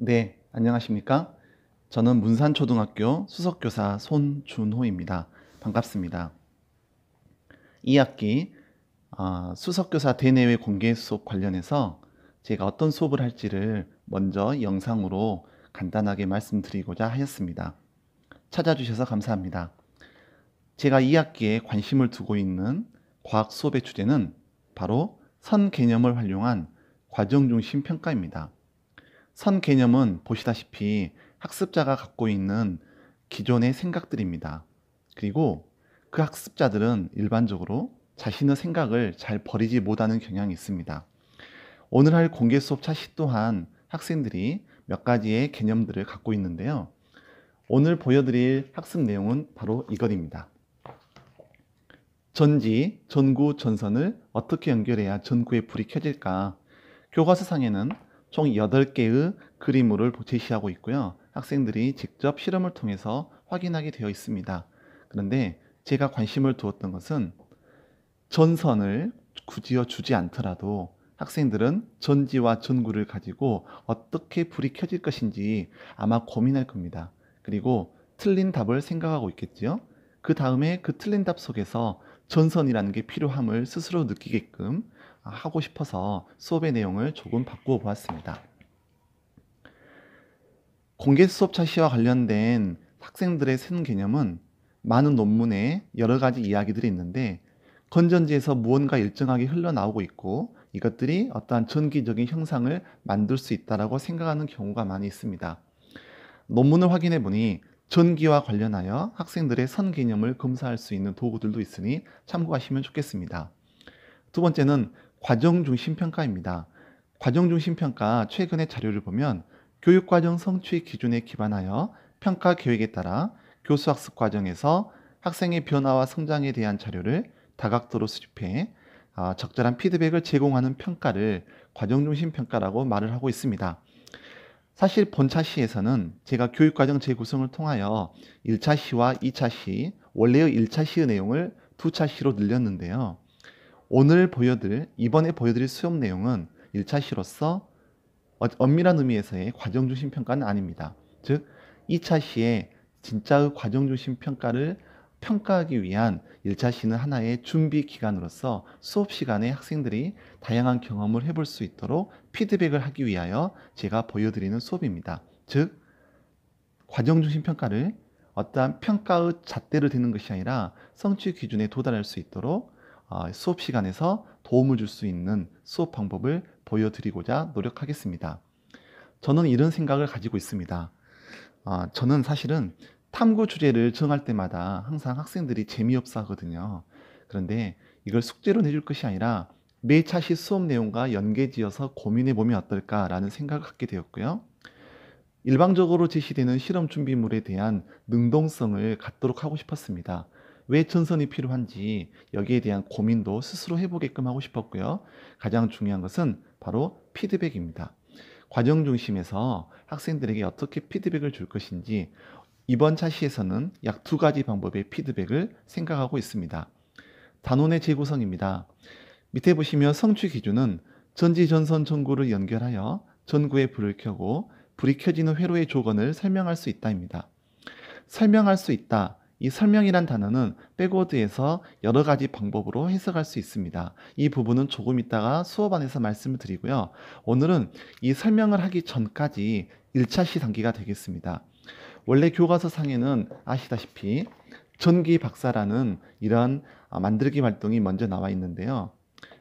네, 안녕하십니까? 저는 문산초등학교 수석교사 손준호입니다. 반갑습니다. 이 학기 수석교사 대내외 공개 수업 관련해서 제가 어떤 수업을 할지를 먼저 영상으로 간단하게 말씀드리고자 하였습니다. 찾아주셔서 감사합니다. 제가 이 학기에 관심을 두고 있는 과학 수업의 주제는 바로 선 개념을 활용한 과정 중심 평가입니다. 선 개념은 보시다시피 학습자가 갖고 있는 기존의 생각들입니다. 그리고 그 학습자들은 일반적으로 자신의 생각을 잘 버리지 못하는 경향이 있습니다. 오늘 할 공개 수업 차시 또한 학생들이 몇 가지의 개념들을 갖고 있는데요. 오늘 보여드릴 학습 내용은 바로 이것입니다. 전지, 전구, 전선을 어떻게 연결해야 전구에 불이 켜질까? 교과서상에는 총 8개의 그림물을 제시하고 있고요. 학생들이 직접 실험을 통해서 확인하게 되어 있습니다. 그런데 제가 관심을 두었던 것은 전선을 굳이어 주지 않더라도 학생들은 전지와 전구를 가지고 어떻게 불이 켜질 것인지 아마 고민할 겁니다. 그리고 틀린 답을 생각하고 있겠지요. 그 다음에 그 틀린 답 속에서 전선이라는 게 필요함을 스스로 느끼게끔 하고 싶어서 수업의 내용을 조금 바꾸어 보았습니다. 공개 수업 차시와 관련된 학생들의 쓴 개념은 많은 논문에 여러 가지 이야기들이 있는데 건전지에서 무언가 일정하게 흘러나오고 있고 이것들이 어떠한 전기적인 형상을 만들 수 있다고 생각하는 경우가 많이 있습니다. 논문을 확인해 보니 전기와 관련하여 학생들의 선 개념을 검사할 수 있는 도구들도 있으니 참고하시면 좋겠습니다. 두 번째는 과정 중심 평가입니다. 과정 중심 평가 최근의 자료를 보면 교육과정 성취 기준에 기반하여 평가 계획에 따라 교수학습 과정에서 학생의 변화와 성장에 대한 자료를 다각도로 수집해 적절한 피드백을 제공하는 평가를 과정 중심 평가라고 말을 하고 있습니다. 사실 본차 시에서는 제가 교육과정 재구성을 통하여 1차 시와 2차 시, 원래의 1차 시의 내용을 2차 시로 늘렸는데요. 이번에 보여드릴 수업 내용은 1차 시로서 엄밀한 의미에서의 과정 중심 평가는 아닙니다. 즉, 2차 시에 진짜의 과정 중심 평가를 평가하기 위한 1차 시는 하나의 준비 기간으로서 수업 시간에 학생들이 다양한 경험을 해볼 수 있도록 피드백을 하기 위하여 제가 보여드리는 수업입니다. 즉, 과정 중심 평가를 어떠한 평가의 잣대를 드는 것이 아니라 성취 기준에 도달할 수 있도록 수업 시간에서 도움을 줄 수 있는 수업 방법을 보여드리고자 노력하겠습니다. 저는 이런 생각을 가지고 있습니다. 저는 사실은 탐구 주제를 정할 때마다 항상 학생들이 재미없어 하거든요. 그런데 이걸 숙제로 내줄 것이 아니라 매 차시 수업 내용과 연계지어서 고민해 보면 어떨까라는 생각을 갖게 되었고요. 일방적으로 제시되는 실험 준비물에 대한 능동성을 갖도록 하고 싶었습니다. 왜 전선이 필요한지 여기에 대한 고민도 스스로 해보게끔 하고 싶었고요. 가장 중요한 것은 바로 피드백입니다. 과정 중심에서 학생들에게 어떻게 피드백을 줄 것인지 이번 차시에서는 약 2가지 방법의 피드백을 생각하고 있습니다. 단원의 재구성입니다. 밑에 보시면 성취 기준은 전지, 전선, 전구를 연결하여 전구에 불을 켜고 불이 켜지는 회로의 조건을 설명할 수 있다입니다. 설명할 수 있다. 이 설명이란 단어는 백워드에서 여러 가지 방법으로 해석할 수 있습니다. 이 부분은 조금 이따가 수업 안에서 말씀을 드리고요. 오늘은 이 설명을 하기 전까지 1차 시 단계가 되겠습니다. 원래 교과서 상에는 아시다시피 전기 박사라는 이런 만들기 활동이 먼저 나와 있는데요.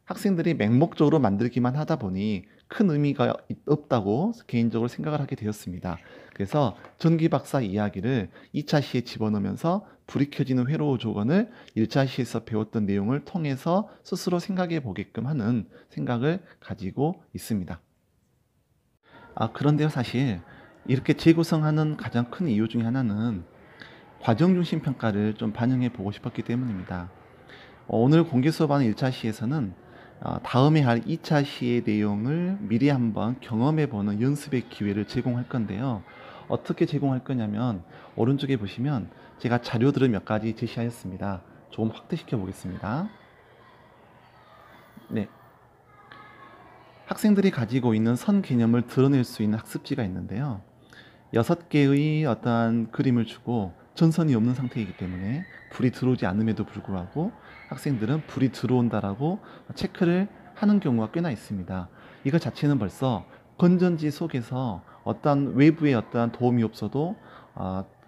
학생들이 맹목적으로 만들기만 하다 보니 큰 의미가 없다고 개인적으로 생각을 하게 되었습니다. 그래서 전기 박사 이야기를 2차 시에 집어넣으면서 불이 켜지는 회로 조건을 1차 시에서 배웠던 내용을 통해서 스스로 생각해 보게끔 하는 생각을 가지고 있습니다. 그런데요, 사실 이렇게 재구성하는 가장 큰 이유 중에 하나는 과정 중심 평가를 좀 반영해 보고 싶었기 때문입니다. 오늘 공개 수업하는 1차 시에서는 다음에 할 2차 시의 내용을 미리 한번 경험해 보는 연습의 기회를 제공할 건데요. 어떻게 제공할 거냐면 오른쪽에 보시면 제가 자료들을 몇 가지 제시하였습니다. 조금 확대시켜 보겠습니다. 네. 학생들이 가지고 있는 선 개념을 드러낼 수 있는 학습지가 있는데요. 6개의 어떠한 그림을 주고 전선이 없는 상태이기 때문에 불이 들어오지 않음에도 불구하고 학생들은 불이 들어온다라고 체크를 하는 경우가 꽤나 있습니다. 이거 자체는 벌써 건전지 속에서 어떠한 외부의 어떠한 도움이 없어도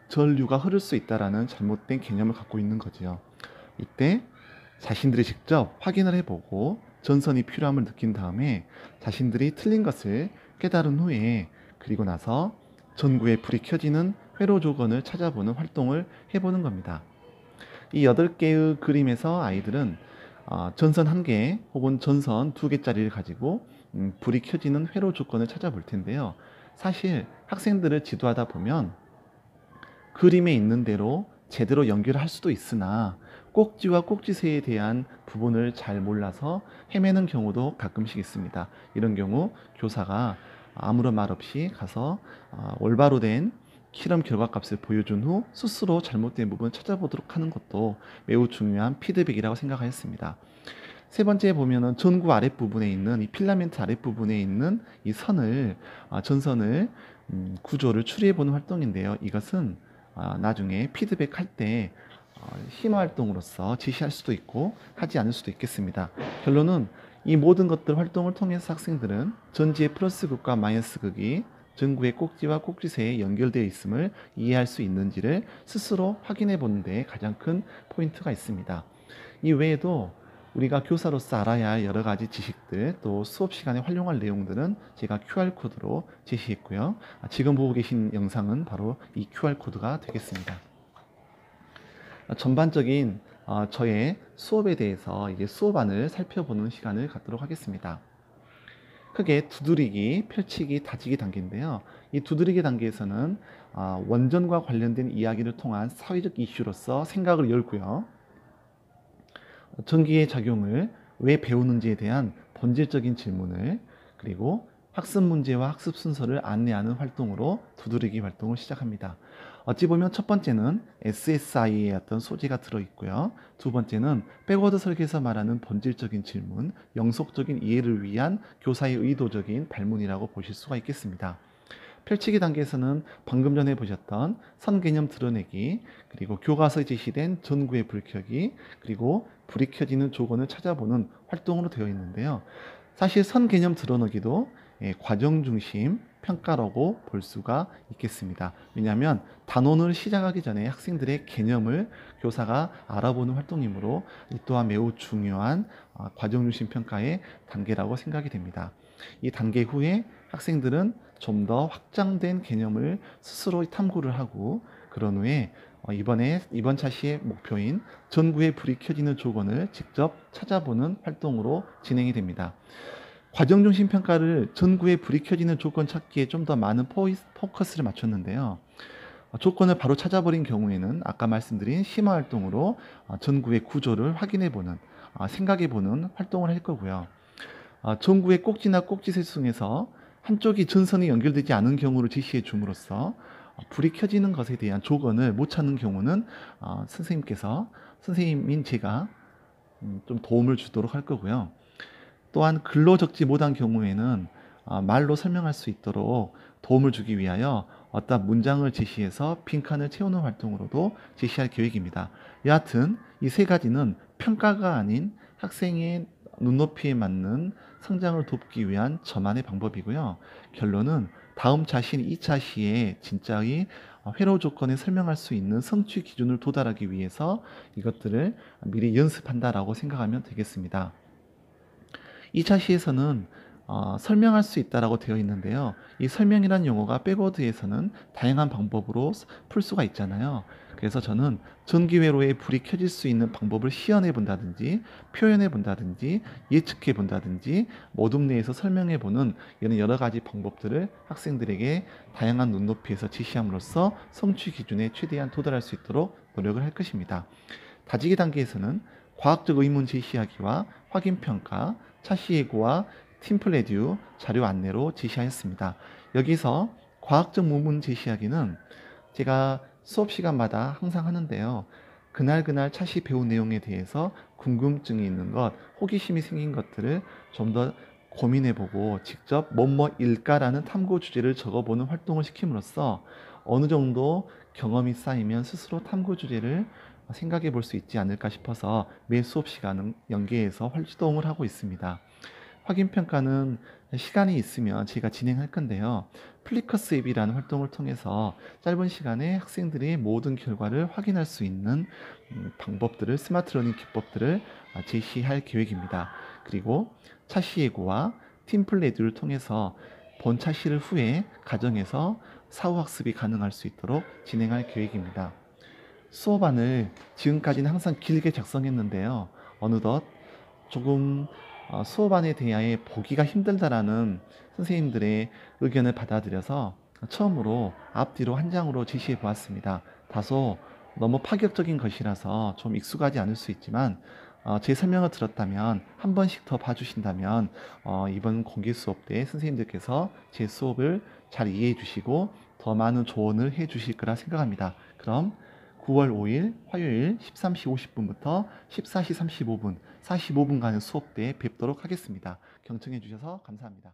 전류가 흐를 수 있다라는 잘못된 개념을 갖고 있는 거지요. 이때 자신들이 직접 확인을 해보고 전선이 필요함을 느낀 다음에 자신들이 틀린 것을 깨달은 후에 그리고 나서 전구에 불이 켜지는 회로 조건을 찾아보는 활동을 해보는 겁니다. 이 8개의 그림에서 아이들은 전선 1개 혹은 전선 2개짜리를 가지고 불이 켜지는 회로 조건을 찾아볼 텐데요. 사실 학생들을 지도하다 보면 그림에 있는 대로 제대로 연결을 할 수도 있으나 꼭지와 꼭지새에 대한 부분을 잘 몰라서 헤매는 경우도 가끔씩 있습니다. 이런 경우 교사가 아무런 말 없이 가서 올바로 된 실험 결과값을 보여준 후 스스로 잘못된 부분을 찾아보도록 하는 것도 매우 중요한 피드백이라고 생각하였습니다. 세 번째 보면은 전구 아랫부분에 있는 이 필라멘트 아랫부분에 있는 이 선을 전선을 구조를 추리해 보는 활동인데요. 이것은 나중에 피드백 할때 심화 활동으로서 지시할 수도 있고 하지 않을 수도 있겠습니다. 결론은 이 모든 것들 활동을 통해서 학생들은 전지의 플러스 극과 마이너스 극이 전구의 꼭지와 꼭지새에 연결되어 있음을 이해할 수 있는지를 스스로 확인해 보는 데 가장 큰 포인트가 있습니다. 이 외에도 우리가 교사로서 알아야 할 여러 가지 지식들 또 수업 시간에 활용할 내용들은 제가 QR코드로 제시했고요. 지금 보고 계신 영상은 바로 이 QR코드가 되겠습니다. 전반적인 저의 수업에 대해서 이제 수업안을 살펴보는 시간을 갖도록 하겠습니다. 크게 두드리기, 펼치기, 다지기 단계인데요. 이 두드리기 단계에서는 원전과 관련된 이야기를 통한 사회적 이슈로서 생각을 열고요. 전기의 작용을 왜 배우는지에 대한 본질적인 질문을 그리고 학습 문제와 학습 순서를 안내하는 활동으로 두드리기 활동을 시작합니다. 어찌 보면 첫 번째는 SSI의 어떤 소재가 들어있고요. 두 번째는 백워드 설계에서 말하는 본질적인 질문, 영속적인 이해를 위한 교사의 의도적인 발문이라고 보실 수가 있겠습니다. 펼치기 단계에서는 방금 전에 보셨던 선 개념 드러내기, 그리고 교과서에 제시된 전구의 불 켜기, 그리고 불이 켜지는 조건을 찾아보는 활동으로 되어 있는데요. 사실 선 개념 드러내기도 과정 중심 평가라고 볼 수가 있겠습니다. 왜냐하면 단원을 시작하기 전에 학생들의 개념을 교사가 알아보는 활동이므로 이 또한 매우 중요한 과정 중심 평가의 단계라고 생각이 됩니다. 이 단계 후에 학생들은 좀 더 확장된 개념을 스스로 탐구를 하고 그런 후에 이번 차시의 목표인 전구의 불이 켜지는 조건을 직접 찾아보는 활동으로 진행이 됩니다. 과정 중심 평가를 전구의 불이 켜지는 조건 찾기에 좀 더 많은 포커스를 맞췄는데요. 조건을 바로 찾아버린 경우에는 아까 말씀드린 심화 활동으로 전구의 구조를 확인해보는, 생각해보는 활동을 할 거고요. 전구의 꼭지나 꼭지새 중에서 한쪽이 전선이 연결되지 않은 경우를 제시해 줌으로써 불이 켜지는 것에 대한 조건을 못 찾는 경우는 선생님인 제가 좀 도움을 주도록 할 거고요. 또한 글로 적지 못한 경우에는 말로 설명할 수 있도록 도움을 주기 위하여 어떤 문장을 제시해서 빈칸을 채우는 활동으로도 제시할 계획입니다. 여하튼 이 세 가지는 평가가 아닌 학생의 눈높이에 맞는 성장을 돕기 위한 저만의 방법이고요. 결론은 다음 차시 2차 시에 진짜의 회로 조건에 설명할 수 있는 성취 기준을 도달하기 위해서 이것들을 미리 연습한다라고 생각하면 되겠습니다. 2차 시에서는 설명할 수 있다라고 되어 있는데요. 이 설명이란 용어가 백워드에서는 다양한 방법으로 풀 수가 있잖아요. 그래서 저는 전기회로에 불이 켜질 수 있는 방법을 시연해 본다든지 표현해 본다든지 예측해 본다든지 모둠 내에서 설명해 보는 이런 여러 가지 방법들을 학생들에게 다양한 눈높이에서 지시함으로써 성취 기준에 최대한 도달할 수 있도록 노력을 할 것입니다. 다지기 단계에서는 과학적 의문 제시하기와 확인평가, 차시 예고와 팀플레듀 자료 안내로 제시하였습니다. 여기서 과학적 문문 제시하기는 제가 수업 시간마다 항상 하는데요. 그날 차시 배운 내용에 대해서 궁금증이 있는 것, 호기심이 생긴 것들을 좀 더 고민해보고 직접 뭐뭐일까라는 탐구 주제를 적어보는 활동을 시킴으로써 어느 정도 경험이 쌓이면 스스로 탐구 주제를 생각해 볼 수 있지 않을까 싶어서 매 수업 시간은 연계해서 활동을 하고 있습니다. 확인평가는 시간이 있으면 제가 진행할 건데요. 플리커스 앱이라는 활동을 통해서 짧은 시간에 학생들의 모든 결과를 확인할 수 있는 방법들을, 스마트 러닝 기법들을 제시할 계획입니다. 그리고 차시 예고와 팀플레이드를 통해서 본차 시를 후에 가정에서 사후 학습이 가능할 수 있도록 진행할 계획입니다. 수업안을 지금까지는 항상 길게 작성했는데요. 어느덧 조금 수업안에 대하여 보기가 힘들다라는 선생님들의 의견을 받아들여서 처음으로 앞뒤로 한 장으로 제시해 보았습니다. 다소 너무 파격적인 것이라서 좀 익숙하지 않을 수 있지만 제 설명을 들었다면 한 번씩 더 봐주신다면 이번 공개 수업 때 선생님들께서 제 수업을 잘 이해해 주시고 더 많은 조언을 해 주실 거라 생각합니다. 그럼 9월 5일 화요일 13시 50분부터 14시 35분, 45분간의 수업 때 뵙도록 하겠습니다. 경청해 주셔서 감사합니다.